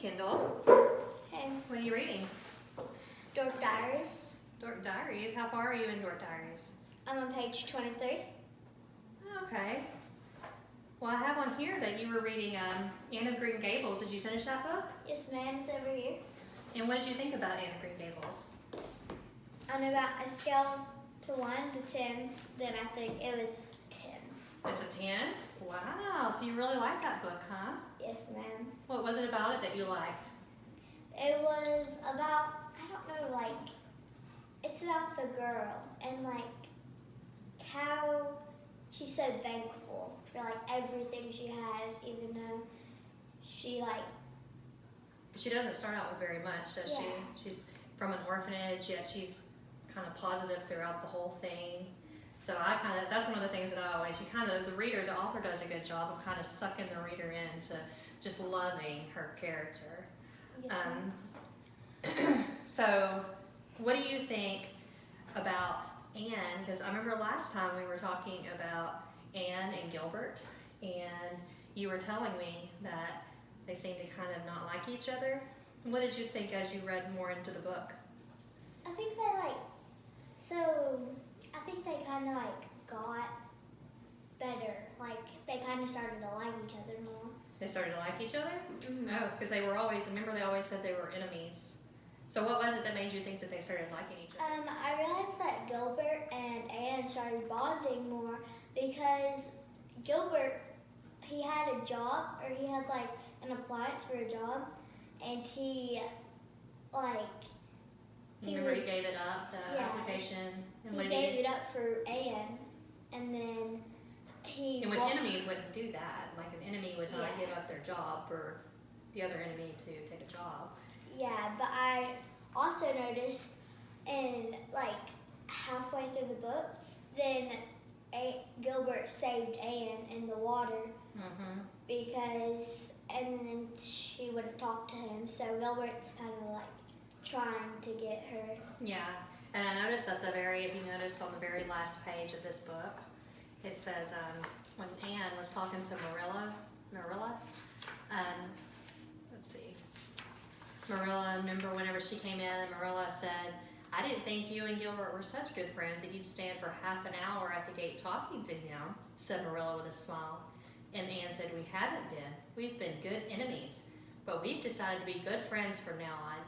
Kendall. Hey. What are you reading? Dork Diaries. Dork Diaries? How far are you in Dork Diaries? I'm on page 23. Okay. Well, I have on here that you were reading Anne of Green Gables. Did you finish that book? Yes, ma'am, it's over here. And what did you think about Anne of Green Gables? On about a scale to 1 to 10, then I think it was 10. It's a 10? Wow, so you really like that book, huh? Yes, ma'am. What was it about it that you liked? It was about, I don't know, like, it's about the girl and, like, how she's so thankful for, like, everything she has, even though she, like... She doesn't start out with very much, does she? Yeah. She's from an orphanage, yet she's kind of positive throughout the whole thing. So that's one of the things that I always, the author does a good job of kind of sucking the reader into just loving her character. Yes, So what do you think about Anne? Because I remember last time we were talking about Anne and Gilbert, and you were telling me that they seem to kind of not like each other. What did you think as you read more into the book? I think they kind of, like, got better. Like, they kind of started to like each other more. They started to like each other? Mm-hmm. Oh, because they always said they were enemies. So what was it that made you think that they started liking each other? I realized that Gilbert and Anne started bonding more because Gilbert, he had a job, or he had, like, an appliance for a job, and he Remember he gave it up, the application? And he gave it up for Anne, and then in which enemies wouldn't do that. Like, an enemy would not give up their job for the other enemy to take a job. Yeah, but I also noticed in, like, halfway through the book, then Gilbert saved Anne in the water and then she wouldn't talk to him, so Gilbert's kind of, like, trying to get her. Yeah, and I noticed if you noticed on the very last page of this book, it says when Anne was talking to Marilla, let's see. Marilla, remember whenever she came in and Marilla said, "I didn't think you and Gilbert were such good friends that you'd stand for half an hour at the gate talking to him," said Marilla with a smile. And Anne said, "We haven't been. We've been good enemies, but we've decided to be good friends from now on."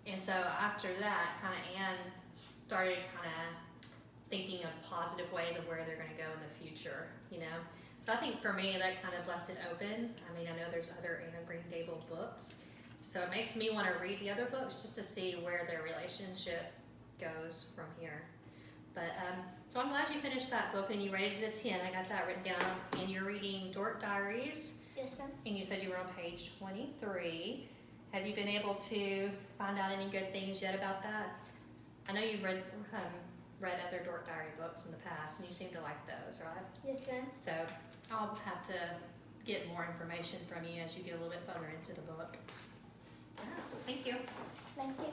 And so after that, kind of Anne started kind of thinking of positive ways of where they're going to go in the future, you know. So I think for me, that kind of left it open. I mean, I know there's other Anne of Green Gables books, so it makes me want to read the other books just to see where their relationship goes from here. But so I'm glad you finished that book and you rated it a 10. I got that written down. And you're reading Dork Diaries. Yes, ma'am. And you said you were on page 23. Have you been able to find out any good things yet about that? I know you've read other Dork Diary books in the past, and you seem to like those, right? Yes, ma'am. So I'll have to get more information from you as you get a little bit further into the book. Yeah, thank you. Thank you.